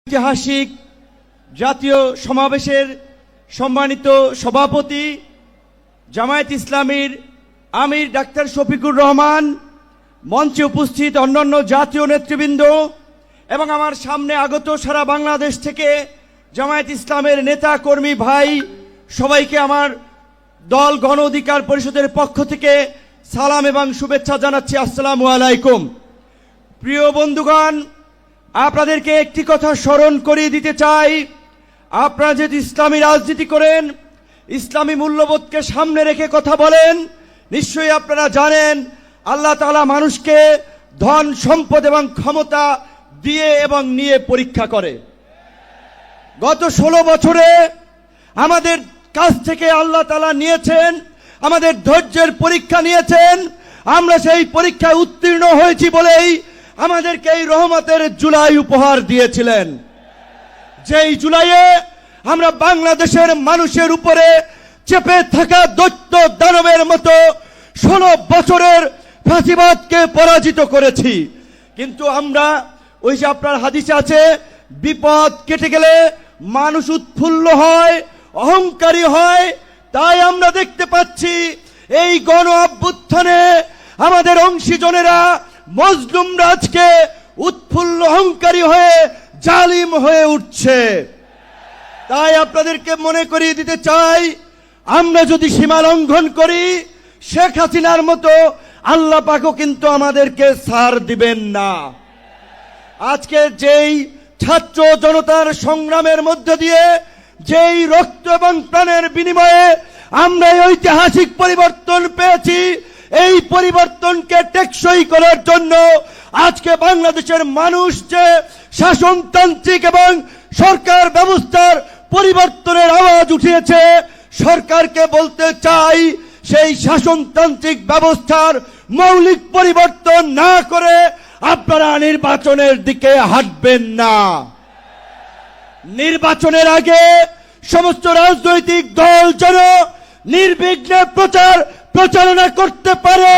ঐতিহাসিক জাতীয় সমাবেশের সম্মানিত সভাপতি জামায়াত ইসলামীর আমির ডাক্তার শফিকুর রহমান, মঞ্চে উপস্থিত অন্যান্য জাতীয় নেতৃবৃন্দ এবং আমার সামনে আগত সারা বাংলাদেশ থেকে জামায়াত ইসলামের নেতা কর্মী ভাই সবাইকে আমার দল গণ অধিকার পরিষদের পক্ষ থেকে সালাম এবং শুভেচ্ছা জানাচ্ছি। আসসালামু আলাইকুম। প্রিয় বন্ধুগণ, আপনাদেরকে একটি কথা স্মরণ করিয়ে দিতে চাই। আপনারা যদি ইসলামী রাজনীতি করেন, ইসলামী মূল্যবোধকে সামনে রেখে কথা বলেন, নিশ্চয়ই আপনারা জানেন আল্লাহ তাআলা মানুষকে ধন সম্পদ এবং ক্ষমতা দিয়ে এবং নিয়ে পরীক্ষা করে। গত 16 বছরে আমাদের কাছ থেকে আল্লাহ তাআলা নিয়েছেন, আমাদের ধৈর্যের পরীক্ষা নিয়েছেন। আমরা সেই পরীক্ষায় উত্তীর্ণ হয়েছি বলেই আমাদেরকে এই রহমতের জুলাই উপহার দিয়েছিলেন। যেই জুলাইয়ে আমরা বাংলাদেশের মানুষের উপরে চেপে থাকা দৈত্য দানবের মতো 16 বছরের ফাঁসিবাদকে পরাজিত করেছি। কিন্তু আমরা ওই যে আপনার হাদিসে আছে, বিপদ কেটে গেলে মানুষ উৎফুল্ল হয়, অহংকারী হয়। তাই আমরা দেখতে পাচ্ছি এই গণ অভ্যুত্থানে আমাদের অংশীজনেরা মজলুম রাজকে উৎফুল্ল অহংকারী হয়ে জালিম হয়ে উঠছে। তাই আপনাদেরকে মনে করিয়ে দিতে চাই, আমরা যদি সীমা লঙ্ঘন করি, শেখ হাসিনার মতো আল্লাহ পাকও কিন্তু আমাদেরকে ছাড় দিবেন না। আজকে যেই ছাত্র জনতার সংগ্রামের মধ্য দিয়ে, যেই রক্ত এবং প্রাণের বিনিময়ে আমরা এই ঐতিহাসিক পরিবর্তন পেয়েছি, এই পরিবর্তনকে টেকসই করার জন্য আজকে বাংলাদেশের মানুষ যে শাসনতান্ত্রিক এবং সরকার ব্যবস্থার পরিবর্তনের আওয়াজ উঠিয়েছে, সরকারকে বলতে চাই সেই শাসনতান্ত্রিক ব্যবস্থার মৌলিক পরিবর্তন না করে আপনারা নির্বাচনের দিকে হাঁটবেন না। নির্বাচনের আগে সমস্ত রাজনৈতিক দল যেন নির্বিঘ্নে প্রচারণা করতে পারে,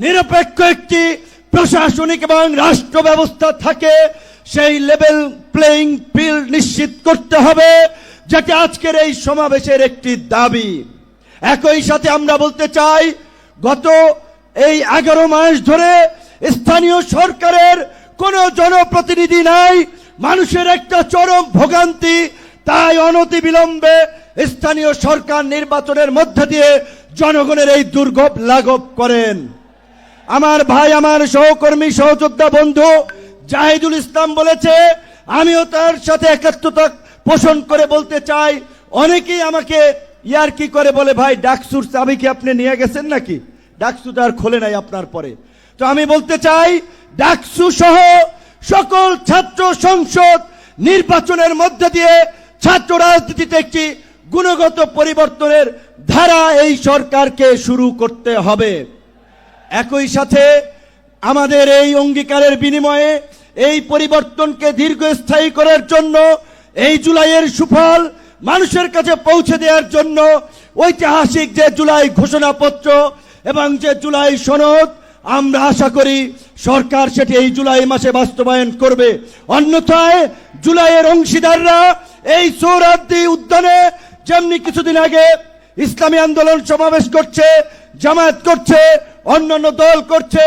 নিরপেক্ষ একটি প্রশাসনিক এবং রাষ্ট্র ব্যবস্থা থাকে, সেই লেভেল প্লেইং ফিল্ড নিশ্চিত করতে হবে, যেটা আজকের এই সমাবেশের একটি দাবি। একই সাথে আমরা বলতে চাই, গত এই 11 মাস ধরে স্থানীয় সরকারের কোনো জনপ্রতিনিধি নাই, মানুষের একটা চরম ভোগান্তি। তাই অনতিবিলম্বে স্থানীয় সরকার নির্বাচনের মধ্য দিয়ে জনগণের এই দুর্ভোগ লাঘব করেন। আমার ভাই, আমার সহকর্মী, সহযোদ্ধা বন্ধু জাহিদুল ইসলাম বলেছে, আমিও তার সাথে একাত্মতা পোষণ করে বলতে চাই। অনেকেই আমাকে ইয়ার্কি করে বলে, ভাই ডাকসুর চাবি কি আপনি নিয়ে গেছেন নাকি? ডাকসু তো আর খোলে নাই আপনার পরে। তো আমি বলতে চাই, ডাকসু সহ সকল ছাত্র সংসদ নির্বাচনের মধ্য দিয়ে ছাত্র রাজনীতিতে একটি গুণগত পরিবর্তনের ধারা এই সরকারকে শুরু করতে হবে। একই সাথে আমাদের এই অঙ্গীকারের বিনিময়ে এই পরিবর্তনকে দীর্ঘস্থায়ী করার জন্য, এই জুলাইয়ের সুফল মানুষের কাছে পৌঁছে দেওয়ার জন্য ঐতিহাসিক যে জুলাই ঘোষণাপত্র এবং যে জুলাই সনদ, আমরা আশা করি সরকার সেটি এই জুলাই মাসে বাস্তবায়ন করবে। অন্যথায় জুলাইয়ের অংশীদাররা এই সোহরাওয়ার্দী উদ্যানে যেমনি কিছুদিন আগে ইসলামী আন্দোলন সমাবেশ করছে, জামায়াত করছে, অন্যান্য দল করছে,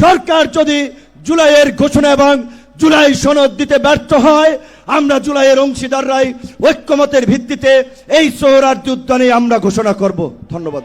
সরকার যদি জুলাইয়ের ঘোষণা এবং জুলাই সনদ দিতে ব্যর্থ হয়, আমরা জুলাইয়ের অংশীদাররাই ঐক্যমতের ভিত্তিতে এই সোহরাওয়ার্দী উদ্যানে আমরা ঘোষণা করব। ধন্যবাদ।